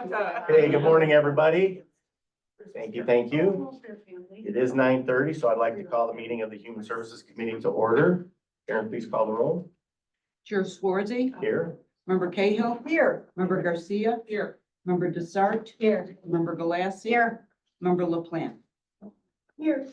Hey, good morning, everybody. Thank you, thank you. It is 9:30, so I'd like to call the meeting of the Human Services Committee to order. Karen, please call the roll. Chair Swarzy, Here. Member Cahill. Here. Member Garcia. Here. Member Desart. Here. Member Galassi. Here. Member LaPlante. Here.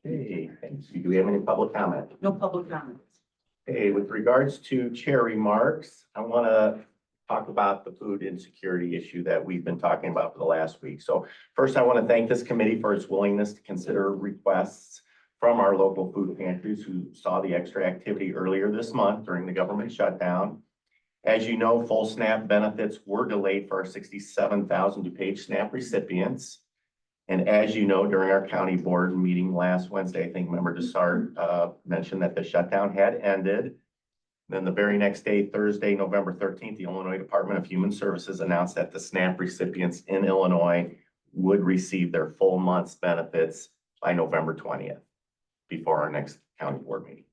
Hey, thanks. Do we have any public comment? No public comments. Hey, with regards to chair remarks, I want to talk about the food insecurity issue that we've been talking about for the last week. So first, I want to thank this committee for its willingness to consider requests from our local food pantries who saw the extra activity earlier this month during the government shutdown. As you know, full SNAP benefits were delayed for our 67,000 DuPage SNAP recipients. And as you know, during our county board meeting last Wednesday, I think Member Desart mentioned that the shutdown had ended. Then the very next day, Thursday, November 13th, the Illinois Department of Human Services announced that the SNAP recipients in Illinois would receive their full month's benefits by November 20th, before our next county board meeting.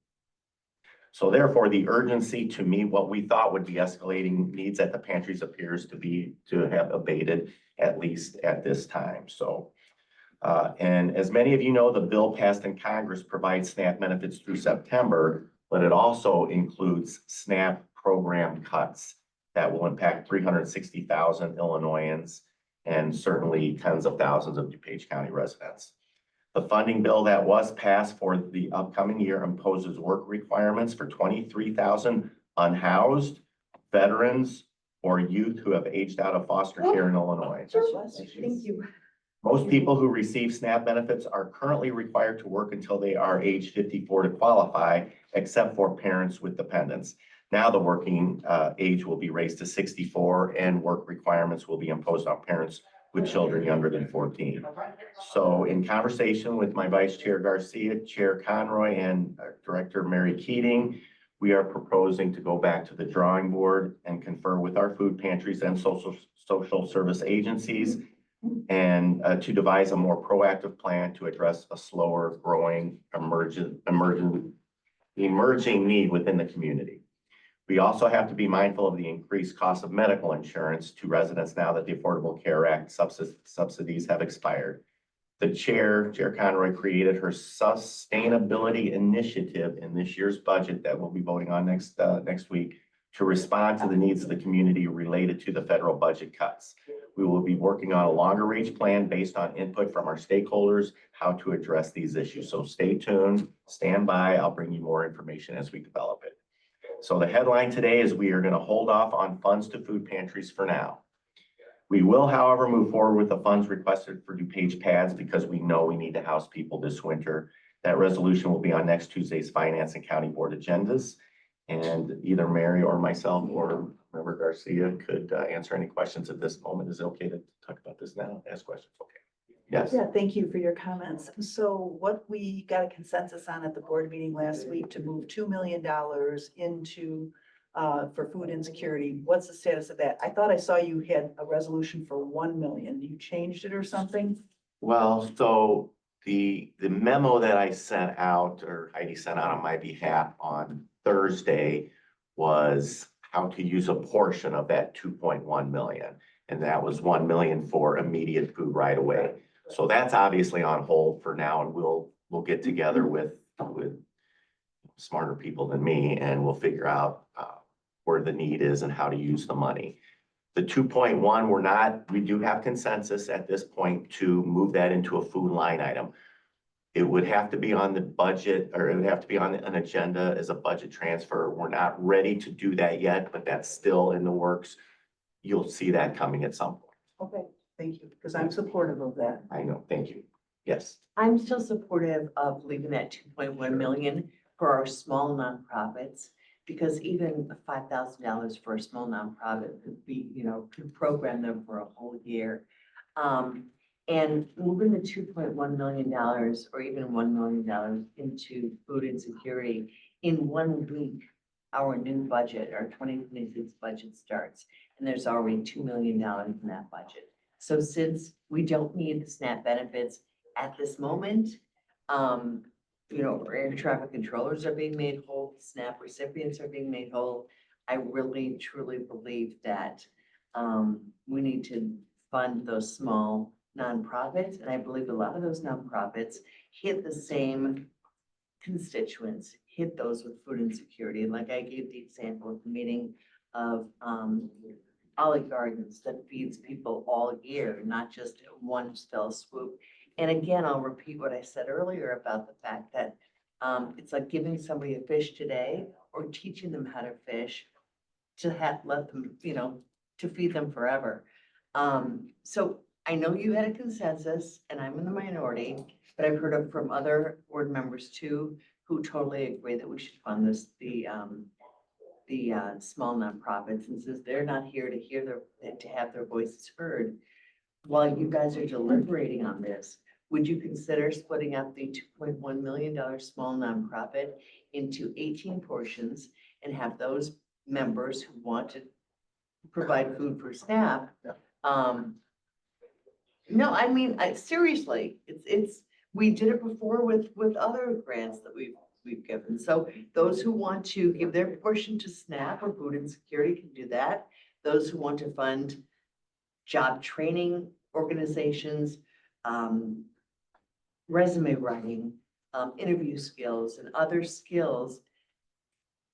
So therefore, the urgency to meet what we thought would be escalating needs at the pantries appears to have abated, at least at this time. So, and as many of you know, the bill passed in Congress provides SNAP benefits through September, but it also includes SNAP program cuts that will impact 360,000 Illinoisans and certainly tens of thousands of DuPage County residents. The funding bill that was passed for the upcoming year imposes work requirements for 23,000 unhoused veterans or youth who have aged out of foster care in Illinois. Thank you. Most people who receive SNAP benefits are currently required to work until they are age 54 to qualify, except for parents with dependents. Now the working age will be raised to 64 and work requirements will be imposed on parents with children younger than 14. So in conversation with my Vice Chair Garcia, Chair Conroy, and Director Mary Keating, we are proposing to go back to the drawing board and confer with our food pantries and social service agencies and to devise a more proactive plan to address a slower growing emerging need within the community. We also have to be mindful of the increased cost of medical insurance to residents now that the Affordable Care Act subsidies have expired. The Chair Conroy, created her sustainability initiative in this year's budget that we'll be voting on next week to respond to the needs of the community related to the federal budget cuts. We will be working on a longer range plan based on input from our stakeholders, how to address these issues. So stay tuned, stand by. I'll bring you more information as we develop it. So the headline today is we are going to hold off on funds to food pantries for now. We will, however, move forward with the funds requested for DuPage pads because we know we need to house people this winter. That resolution will be on next Tuesday's Finance and County Board agendas. And either Mary or myself or Member Garcia could answer any questions at this moment. Is it okay to talk about this now? Ask questions, okay? Yes. Yeah, thank you for your comments. So what we got a consensus on at the board meeting last week to move $2 million into for food insecurity. What's the status of that? I thought I saw you had a resolution for 1 million. You changed it or something? Well, so the memo that I sent out, or Heidi sent out on my behalf on Thursday, was how to use a portion of that 2.1 million. And that was 1 million for immediate food right away. So that's obviously on hold for now, and we'll get together with smarter people than me, and we'll figure out where the need is and how to use the money. The 2.1, we do have consensus at this point to move that into a food line item. It would have to be on the budget, or it would have to be on an agenda as a budget transfer. We're not ready to do that yet, but that's still in the works. You'll see that coming at some point. Okay, thank you, because I'm supportive of that. I know, thank you. Yes. I'm still supportive of leaving that 2.1 million for our small nonprofits, because even $5,000 for a small nonprofit could be, could program them for a whole year. And moving the $2.1 million or even $1 million into food insecurity in 1 week, our new budget, our 2026 budget starts, and there's already $2 million in that budget. So since we don't need the SNAP benefits at this moment, our air traffic controllers are being made whole, SNAP recipients are being made whole. I really, truly believe that we need to fund those small nonprofits. And I believe a lot of those nonprofits hit the same constituents, hit those with food insecurity. And like I gave the example at the meeting of Olive Gardens that feeds people all year, not just at one fell swoop. And again, I'll repeat what I said earlier about the fact that it's like giving somebody a fish today or teaching them how to fish to let them, to feed them forever. So I know you had a consensus and I'm in the minority, but I've heard from other board members too, who totally agree that we should fund the small nonprofits, and since they're not here to have their voices heard. While you guys are deliberating on this, would you consider splitting up the $2.1 million small nonprofit into 18 portions and have those members who want to provide food for staff? No, I mean, seriously, we did it before with other grants that we've given. So those who want to give their portion to SNAP or food insecurity can do that. Those who want to fund job training organizations, resume writing, interview skills and other skills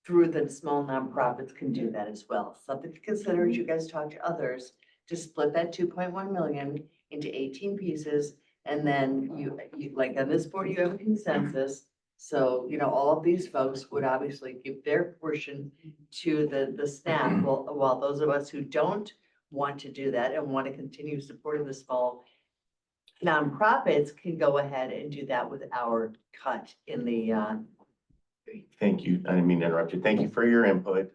through the small nonprofits can do that as well. Something to consider as you guys talk to others, to split that 2.1 million into 18 pieces. And then you like on this board, you have a consensus. So, all of these folks would obviously give their portion to the SNAP, while those of us who don't want to do that and want to continue supporting the small nonprofits can go ahead and do that with our cut in the, Thank you. I didn't mean to interrupt you. Thank you for your input.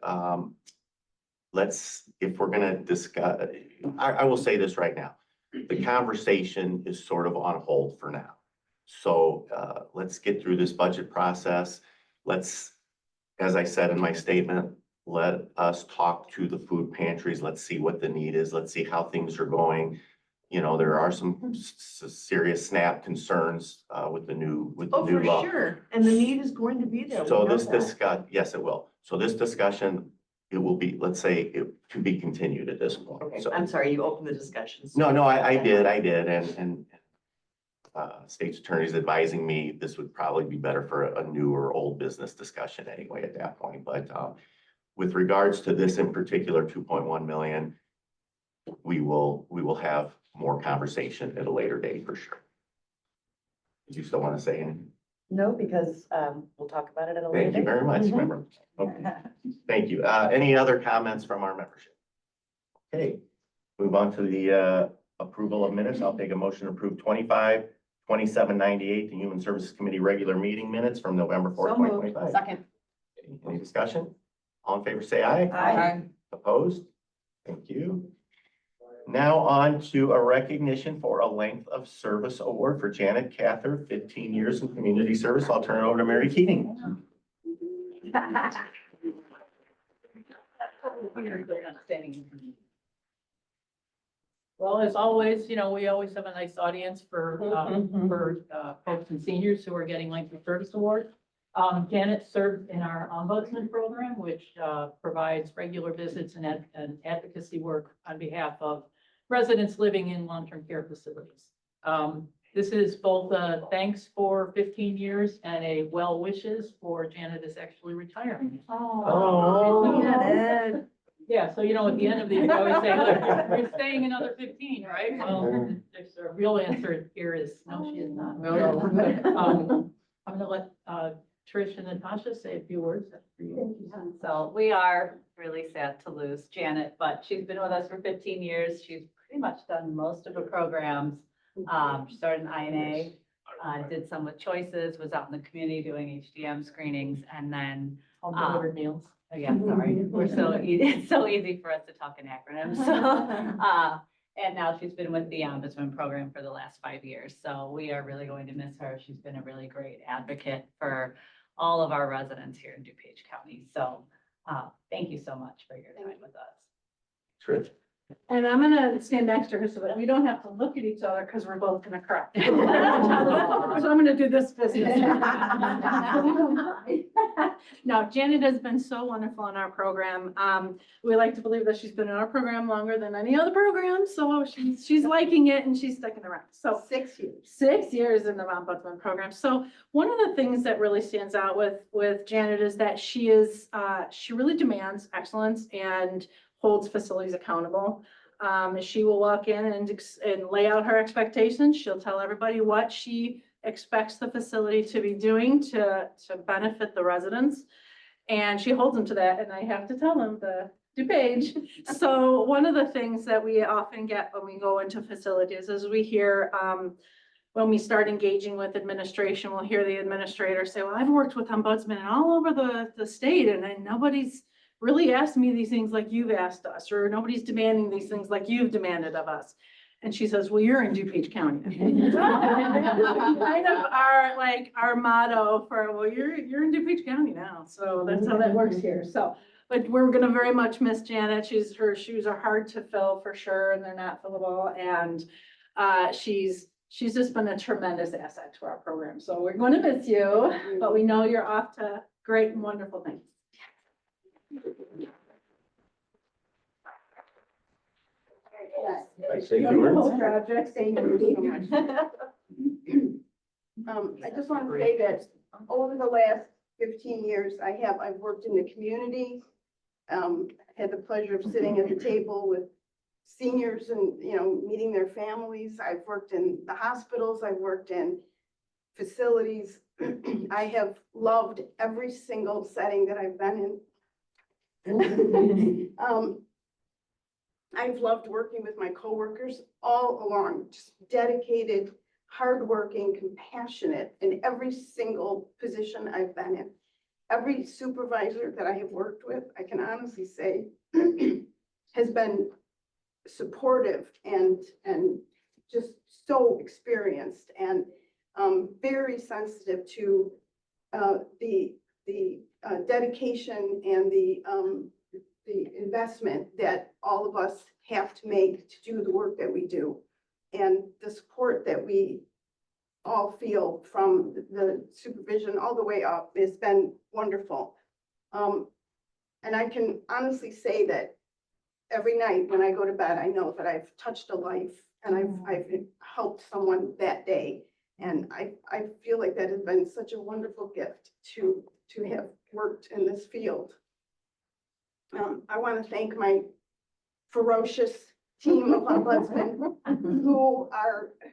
If we're gonna discuss, I will say this right now. The conversation is sort of on hold for now. So let's get through this budget process. Let's, as I said in my statement, let us talk to the food pantries. Let's see what the need is. Let's see how things are going. There are some serious SNAP concerns with the new oh, for law. sure. And the need is going to be there. We So know this that. yes, it will. So this discussion, it will be, let's say, to be continued at this point. Okay, So, I'm sorry, you opened the discussion. no, I did. And state's attorney's advising me this would probably be better for a new or old business discussion anyway at that point. But with regards to this in particular, 2.1 million, we will have more conversation at a later date for sure. Do you still want to say anything? No, because we'll talk about it at a later Thank you date. very much, Mhm. member. Okay, thank you. Any other comments from our membership? Okay, move on to the approval of minutes. I'll take a motion to approve 2798, the Human Services Committee regular meeting minutes from November 4th, So moved. 2025. Second. Any discussion? All in favor, say aye. Aye. Opposed? Thank you. Now on to a recognition for a length of service award for Janet Cather, 15 years in community service. I'll turn it over to Mary Keating. Well, as always, we always have a nice audience for folks and seniors who are getting length of service award. Janet served in our ombudsman program, which provides regular visits and advocacy work on behalf of residents living in long-term care facilities. This is both a thanks for 15 years and a well wishes for Janet is actually retiring. Oh. Janet. Yeah, so at the end of these, I always say, look, you're staying another 15, right? Well, the real answer here is no, she is not. I'm gonna let Trish and Natasha say a few words for you. So we are really sad to lose Janet, but she's been with us for 15 years. She's pretty much done most of the programs. She started in INA, did some with Choices, was out in the community doing HDM screenings, and then, Home delivered meals. oh yeah, sorry, we're so easy, it's so easy for us to talk in acronyms. And now she's been with the ombudsman program for the last 5 years. So we are really going to miss her. She's been a really great advocate for all of our residents here in DuPage County. So thank you so much for your time with us. Trish. And I'm gonna stand next to her so that we don't have to look at each other because we're both gonna cry. So I'm gonna do this business. No, Janet has been so wonderful in our program. We like to believe that she's been in our program longer than any other program, so she's liking it and she's sticking around. So 6 years. 6 years in the ombudsman program. So one of the things that really stands out with Janet is that she really demands excellence and holds facilities accountable. She will walk in and lay out her expectations. She'll tell everybody what she expects the facility to be doing to benefit the residents. And she holds them to that. And I have to tell them the DuPage. So one of the things that we often get when we go into facilities is we hear, when we start engaging with administration, we'll hear the administrator say, well, I've worked with ombudsmen all over the state and nobody's really asked me these things like you've asked us, or nobody's demanding these things like you've demanded of us. And she says, well, you're in DuPage County. Kind of our motto for, well, you're in DuPage County now. So that's how that works here. So, but we're gonna very much miss Janet. Her shoes are hard to fill for sure, and they're not fillable. And she's just been a tremendous asset to our program. So we're gonna miss you, but we know you're off to great and wonderful things. I just want to say that over the last 15 years, I've worked in the community. Had the pleasure of sitting at the table with seniors and, meeting their families. I've worked in the hospitals. I've worked in facilities. I have loved every single setting that I've been in. I've loved working with my coworkers all along, just dedicated, hardworking, compassionate in every single position I've been in. Every supervisor that I have worked with, I can honestly say, has been supportive and just so experienced and very sensitive to the dedication and the investment that all of us have to make to do the work that we do, and the support that we all feel from the supervision all the way up has been wonderful. And I can honestly say that every night when I go to bed, I know that I've touched a life and I've helped someone that day. And I feel like that has been such a wonderful gift to have worked in this field. I want to thank my ferocious team of ombudsmen who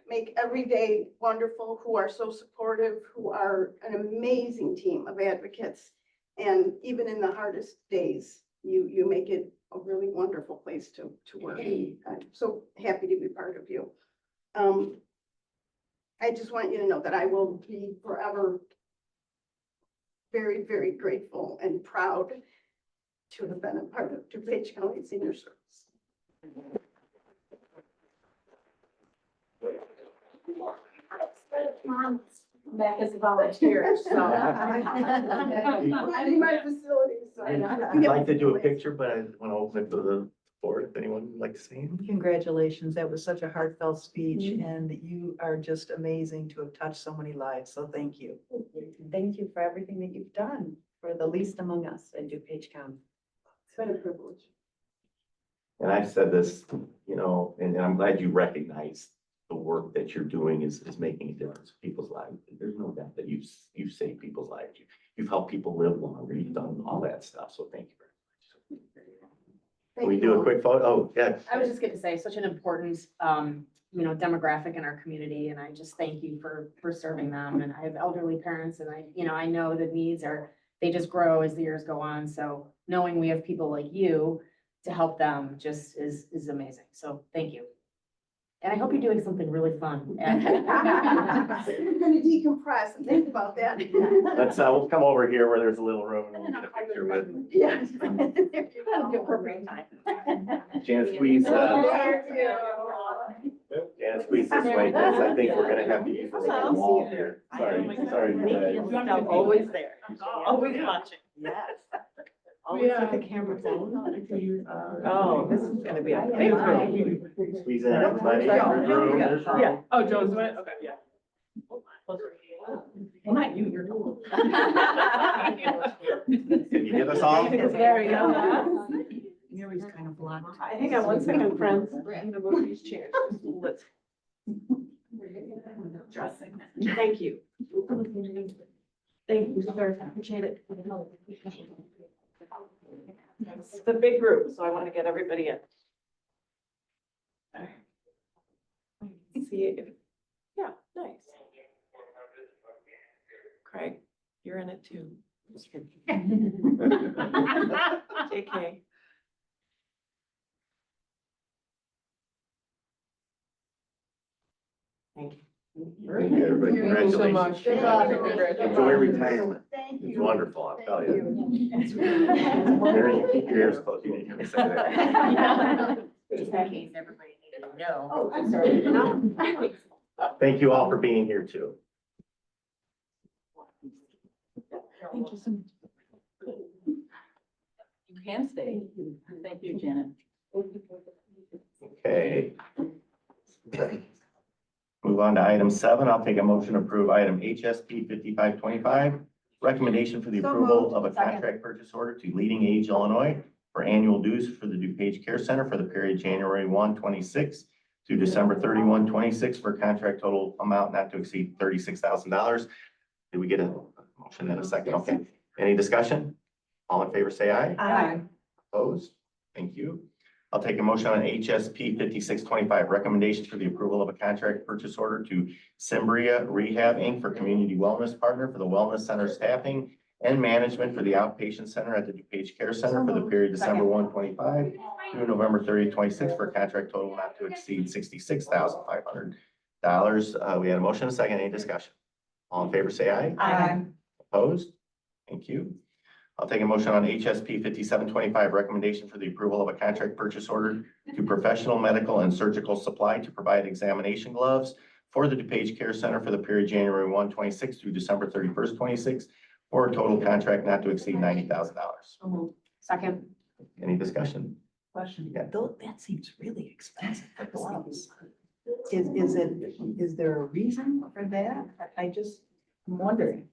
make every day wonderful, who are so supportive, who are an amazing team of advocates. And even in the hardest days, you make it a really wonderful place to work. I'm so happy to be part of you. I just want you to know that I will be forever very, very grateful and proud to have been a part of DuPage County Senior Service. Back as a volunteer, so. I'm in my facilities, so. I'd like to do a picture, but I want to open it to the board if anyone would like to see him. Congratulations. That was such a heartfelt speech, and you are just amazing to have touched so many lives. So thank you. Thank you for everything that you've done for the least among us in DuPage County. It's been a privilege. And I've said this, and I'm glad you recognize the work that you're doing is making a difference in people's lives. There's no doubt that you've saved people's lives. You've helped people live longer. You've done all that stuff. So thank you very much. Can we do a quick photo? Oh, yeah. I was just gonna say, such an important, demographic in our community, and I just thank you for serving them. And I have elderly parents, and I know the needs they just grow as the years go on. So knowing we have people like you to help them just is amazing. So thank you. And I hope you're doing something really fun. I'm gonna decompress and think about that. Let's, we'll come over here where there's a little room and we'll get a picture with Yeah. That'll be appropriate time. Janet Squeeze. Janet Squeeze this way, because I think we're gonna have to use this wall here. Sorry. Always there. Always watching. Yes. Always with the camera phone. Oh, this is gonna be a big room. Squeeze in everybody. There's room, there's room. Yeah, oh, Joe's doing it, okay, yeah. Well, not you, you're. Can you get us all? There you go. You're always kind of blocked. Hang on one second, friends. I'm gonna move these chairs. Let's. Dressing. Thank you. Thank you, sir. Appreciate it. It's the big group, so I want to get everybody in. All right. See if, yeah, nice. Craig, you're in it too. Just kidding. JK. Thank you. Thank you, everybody. Congratulations. Good luck. Enjoy retirement. Thank It's you. wonderful, I'll tell you. Mary, you keep your ears closed. You didn't hear me say that. Just in case everybody needed to know. Oh, I'm sorry. No. Thank you all for being here too. Thank you so much. You can stay. Thank you, Janet. Okay. Move on to item 7. I'll take a motion to approve item HSP 5525. Recommendation for the So approval moved. of a contract purchase order to Leading Age Illinois for annual dues for the DuPage Care Center for the period January 1, 26 to December 31, 26 for contract total amount not to exceed $36,000. Did we get a motion in a second? Okay. Any discussion? All in favor, say aye. Aye. Opposed? Thank you. I'll take a motion on HSP 5625, recommendation for the approval of a contract purchase order to Cimbria Rehab Inc. for Community Wellness Partner for the Wellness Center staffing and management for the outpatient center at the DuPage Care Center for the period December 1, 25 through November 30, 26 for a contract total not to exceed $66,500. We had a motion, a second, any discussion? All in favor, say aye. Aye. Opposed? Thank you. I'll take a motion on HSP 5725, recommendation for the approval of a contract purchase order to Professional Medical and Surgical Supply to provide examination gloves for the DuPage Care Center for the period January 1, 26 through December 31st, 26 for a total contract not to exceed $90,000. Second. Any discussion? Question, Yeah. though, that seems really expensive for gloves. Is there a reason for that? I'm wondering.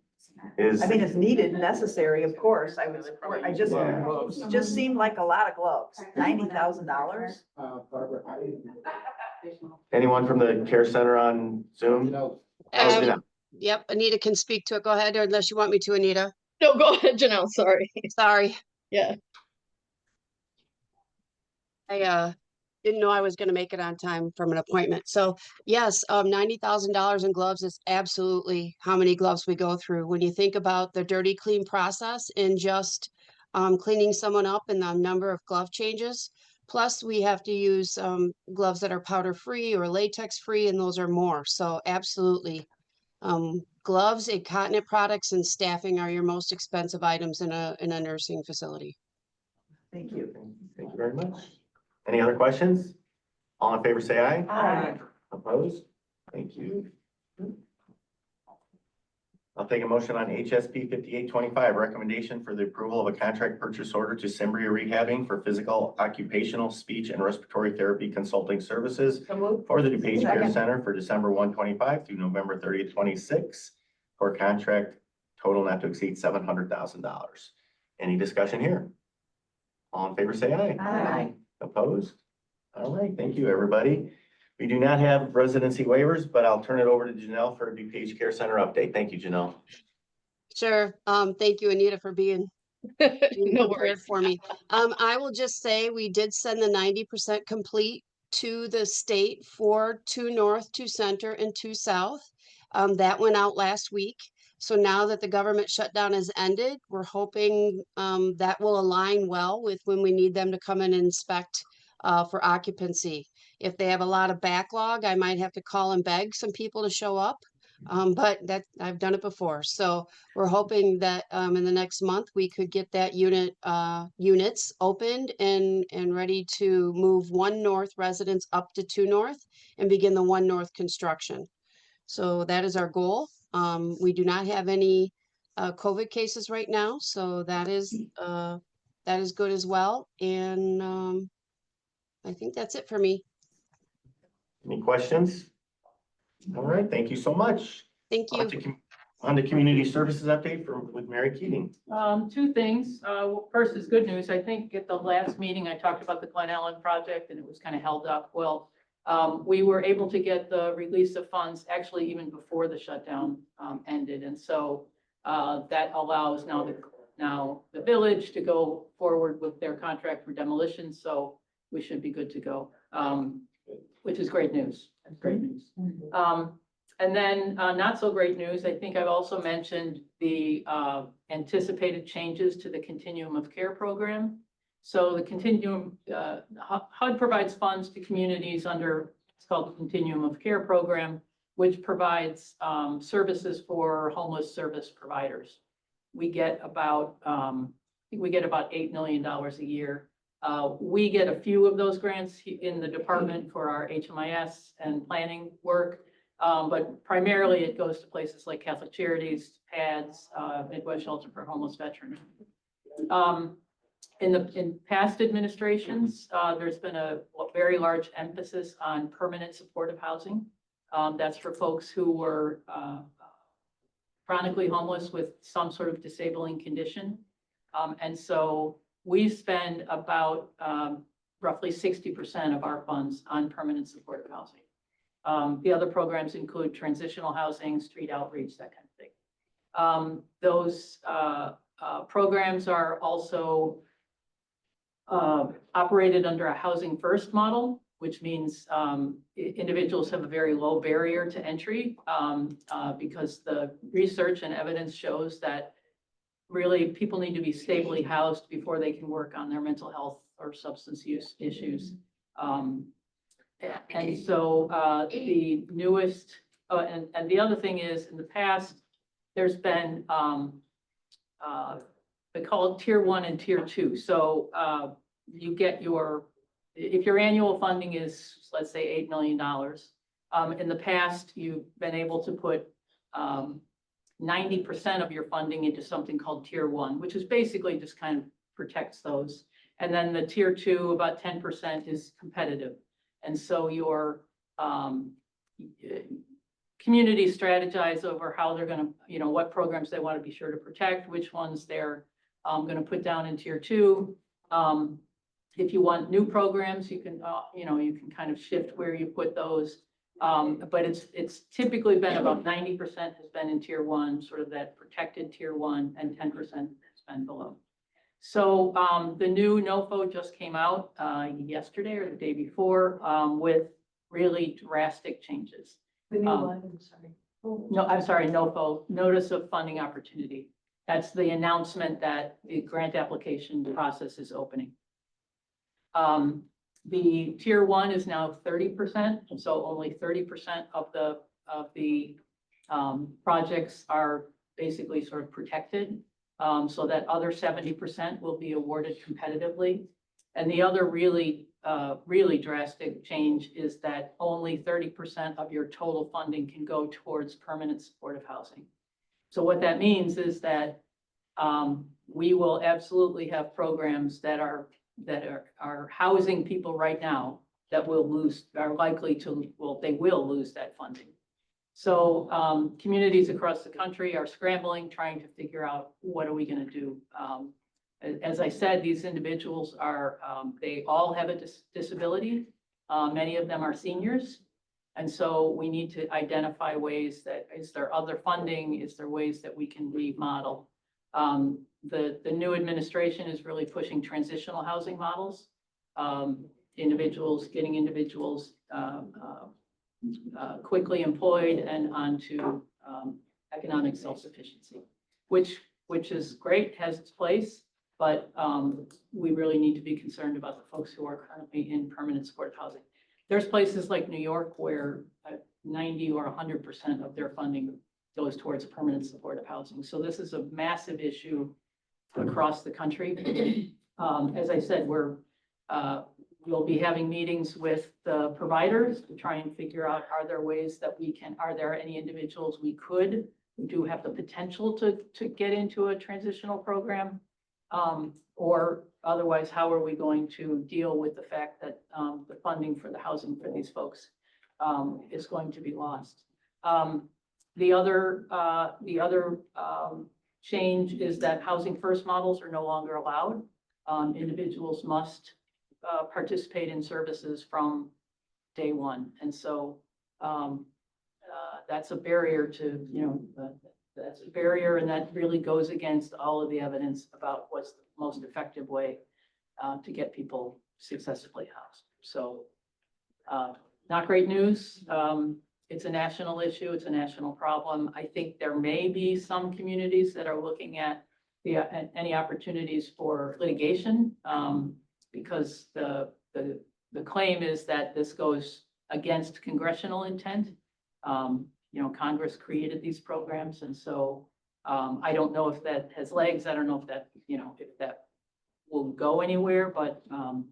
Is, I mean, it's needed, necessary, of course, I would support, it just seemed like a lot of gloves, $90,000. anyone from the care center on Zoom? Oh, Janelle. Yep, Anita can speak to it. Go ahead, or unless you want me to, Anita. No, go ahead, Janelle, sorry. Sorry. Yeah. I didn't know I was gonna make it on time from an appointment. So yes, $90,000 in gloves is absolutely how many gloves we go through. When you think about the dirty clean process in just cleaning someone up and the number of glove changes. Plus, we have to use gloves that are powder free or latex free, and those are more. So absolutely. Gloves, incontinent products, and staffing are your most expensive items in a nursing facility. Thank you. Thank you very much. Any other questions? All in favor, say aye. Aye. Opposed? Thank you. I'll take a motion on HSP 5825, recommendation for the approval of a contract purchase order to Cimbria Rehabbing for physical, occupational, speech, and respiratory therapy consulting services for the DuPage Care Second. Center for December 1, 25 through November 30th, 26 for a contract total not to exceed $700,000. Any discussion here? All in favor, say aye. Aye. Opposed? All right, thank you, everybody. We do not have residency waivers, but I'll turn it over to Janelle for a DuPage Care Center update. Thank you, Janelle. Sure. Thank you, Anita, for being No prepared worries. for me. I will just say we did send the 90% complete to the state for 2 North, 2 Center, and 2 South. That went out last week. So now that the government shutdown has ended, we're hoping that will align well with when we need them to come in and inspect for occupancy. If they have a lot of backlog, I might have to call and beg some people to show up. But that I've done it before. So we're hoping that in the next month we could get that units opened and ready to move 1 North residents up to 2 North and begin the 1 North construction. So that is our goal. We do not have any COVID cases right now, so that is that is good as well. And I think that's it for me. Any questions? All right, thank you so much. Thank you. On to community services update with Mary Keating. Two things. First is good news. I think at the last meeting, I talked about the Glen Ellen project and it was kind of held up. Well, we were able to get the release of funds actually even before the shutdown ended. And so that allows now the village to go forward with their contract for demolition. So we should be good to go, which is great news. That's great news. And then not so great news, I think I've also mentioned the anticipated changes to the continuum of care program. So the continuum, HUD provides funds to communities under, it's called the Continuum of Care Program, which provides services for homeless service providers. We get about, I think we get about $8 million a year. We get a few of those grants in the department for our HMIS and planning work. But primarily it goes to places like Catholic Charities, PADS, Midwest Shelter for Homeless Veterans. In past administrations, there's been a very large emphasis on permanent supportive housing. That's for folks who were chronically homeless with some sort of disabling condition. And so we spend about roughly 60% of our funds on permanent supportive housing. The other programs include transitional housing, street outreach, that kind of thing. Those programs are also operated under a housing first model, which means individuals have a very low barrier to entry because the research and evidence shows that really people need to be stably housed before they can work on their mental health or substance use issues. And so the newest, and the other thing is in the past, there's been, they call it tier 1 and tier 2. So you get if your annual funding is, let's say $8 million, in the past, you've been able to put 90% of your funding into something called tier 1, which is basically just kind of protects those. And then the tier 2, about 10% is competitive. And so your communities strategize over how they're going to, what programs they want to be sure to protect, which ones they're going to put down in tier 2. If you want new programs, you can, you can kind of shift where you put those. But it's typically been about 90% has been in tier 1, sort of that protected tier 1, and 10% has been below. So the new NOFO just came out yesterday or the day before with really drastic changes. The new one, I'm sorry. No, I'm sorry, NOFO, Notice of Funding Opportunity. That's the announcement that the grant application process is opening. The tier 1 is now 30%, so only 30% of the projects are basically sort of protected. So that other 70% will be awarded competitively. And the other really drastic change is that only 30% of your total funding can go towards permanent supportive housing. So what that means is that we will absolutely have programs that are housing people right now that are likely to, they will lose that funding. So communities across the country are scrambling, trying to figure out what are we going to do. As I said, these individuals are, they all have a disability. Many of them are seniors. And so we need to identify ways that, is there other funding? Is there ways that we can remodel? The new administration is really pushing transitional housing models, getting individuals quickly employed and onto economic self-sufficiency, which is great, has its place, but we really need to be concerned about the folks who are currently in permanent supportive housing. There's places like New York where 90 or 100% of their funding goes towards permanent supportive housing. So this is a massive issue across the country. As I said, we'll be having meetings with the providers to try and figure out, are there any individuals we do have the potential to get into a transitional program? Or otherwise, how are we going to deal with the fact that the funding for the housing for these folks is going to be lost? The other change is that housing first models are no longer allowed. Individuals must participate in services from day one. And so that's a barrier to, that's a barrier, and that really goes against all of the evidence about what's the most effective way to get people successfully housed. So not great news. It's a national issue. It's a national problem. I think there may be some communities that are looking at any opportunities for litigation because the claim is that this goes against congressional intent. Congress created these programs, and so I don't know if that has legs. I don't know if that, if that will go anywhere, but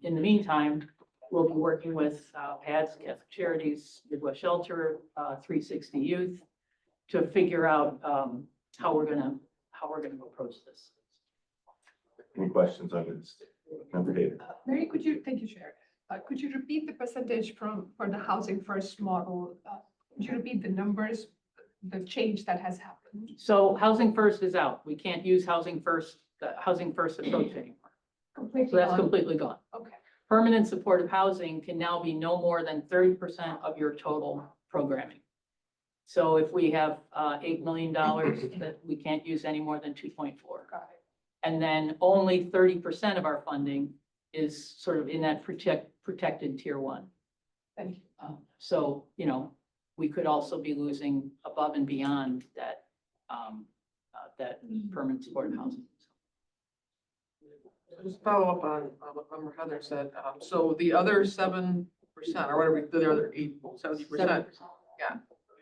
in the meantime, we'll be working with PADS, Catholic Charities, Midwest Shelter, 360 Youth to figure out how we're gonna approach this. Any questions on this? Member David? Mary, thank you, Chair. Could you repeat the percentage for the housing first model? Could you repeat the numbers, the change that has happened? So housing first is out. We can't use housing first, the housing first approach anymore. Completely So that's gone. completely gone. Okay. Permanent supportive housing can now be no more than 30% of your total programming. So if we have $8 million, that we can't use any more than 2.4. Got it. And then only 30% of our funding is sort of in that protected tier one. Thank you. So, we could also be losing above and beyond that, that permanent supportive housing. Just follow up on what Member Heather said. So the other 7% or whatever, the other 70%, yeah.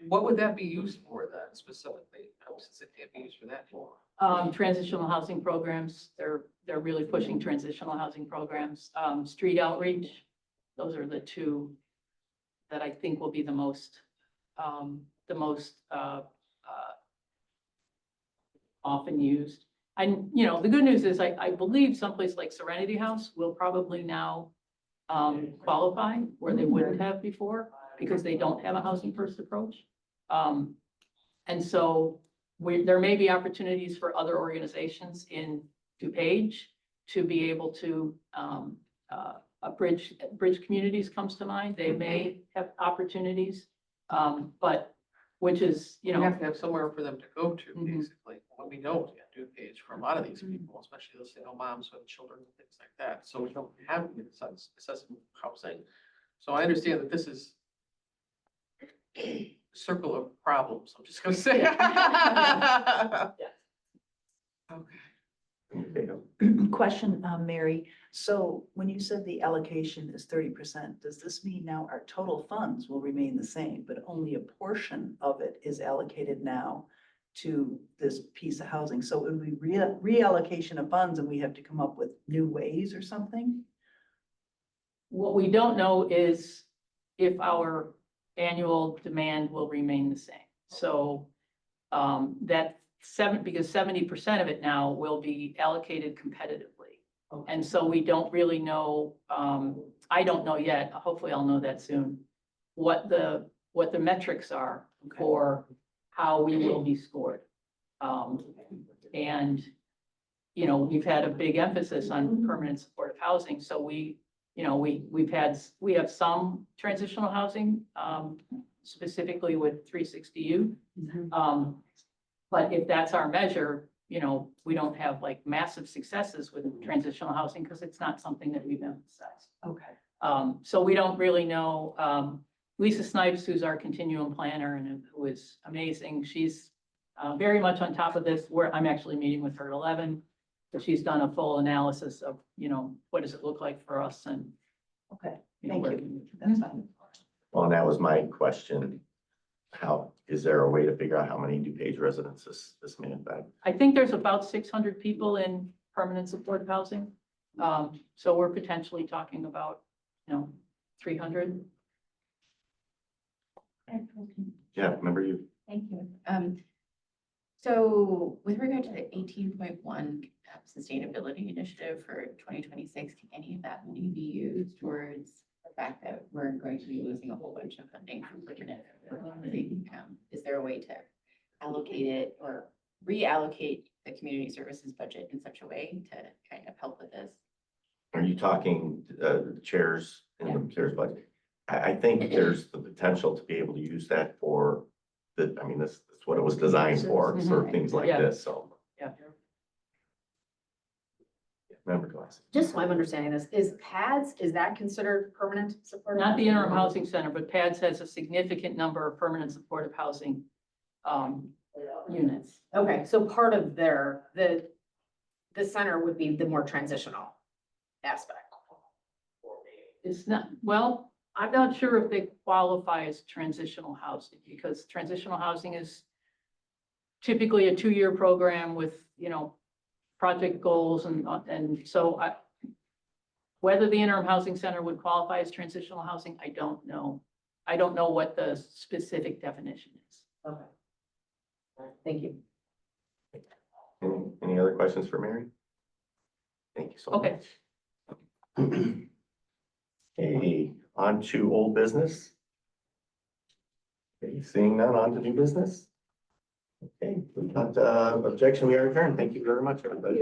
What would that be used for then specifically? Since it can't be used for that. Transitional housing programs, they're really pushing transitional housing programs. Street outreach, those are the two that I think will be the most often used. And, the good news is I believe someplace like Serenity House will probably now qualify where they wouldn't have before because they don't have a housing first approach. And so there may be opportunities for other organizations in DuPage to be able to, bridge communities comes to mind. They may have opportunities, but which is, You have to have somewhere for them to go to, Mhm. basically. What we know at DuPage for a lot of these people, especially those single moms with children and things like that. So we don't have accessible housing. So I understand that this is a circle of problems, I'm just gonna say. Okay. Question, Mary. So when you said the allocation is 30%, does this mean now our total funds will remain the same, but only a portion of it is allocated now to this piece of housing? So it would be reallocation of funds and we have to come up with new ways or something? what we don't know is if our annual demand will remain the same. So because 70% of it now will be allocated competitively. And so we don't really know, I don't know yet, hopefully I'll know that soon, what the metrics are for how we will be scored. And, we've had a big emphasis on permanent supportive housing. So we have some transitional housing, specifically with 360 Youth. But if that's our measure, we don't have like massive successes with transitional housing because it's not something that we've emphasized. Okay. So we don't really know. Lisa Snipes, who's our continuum planner and who is amazing, she's very much on top of this. I'm actually meeting with her at 11. So she's done a full analysis of, what does it look like for us and. Okay, you know, thank where you. can we- That's fine. Well, and that was my question. Is there a way to figure out how many DuPage residents this may affect? I think there's about 600 people in permanent supportive housing. So we're potentially talking about, 300. Yeah, remember you. Thank you. So with regard to the 18.1 sustainability initiative for 2026, can any of that money be used towards the fact that we're going to be losing a whole bunch of funding from Virginia? Is there a way to allocate it or reallocate the community services budget in such a way to kind of help with this? Are you talking chairs in the chairs budget? I think there's the potential to be able to use that for the, I mean, that's what it was designed for things like Yeah. this, so. Yeah. Member Glass. Just so I'm understanding this, is PADS, is that considered permanent support? Not the interim housing center, but PADS has a significant number of permanent supportive housing units. Okay, so part of the center would be the more transitional aspect. It's not, well, I'm not sure if they qualify as transitional housing, because transitional housing is typically a 2-year program with, project goals and so whether the interim housing center would qualify as transitional housing, I don't know. I don't know what the specific definition is. Okay. All right, thank you. Any other questions for Mary? Thank you so Okay. much. Okay, on to old business. Okay, seeing none, on to new business. Okay, without objection, we are adjourned. Thank you very much, everybody.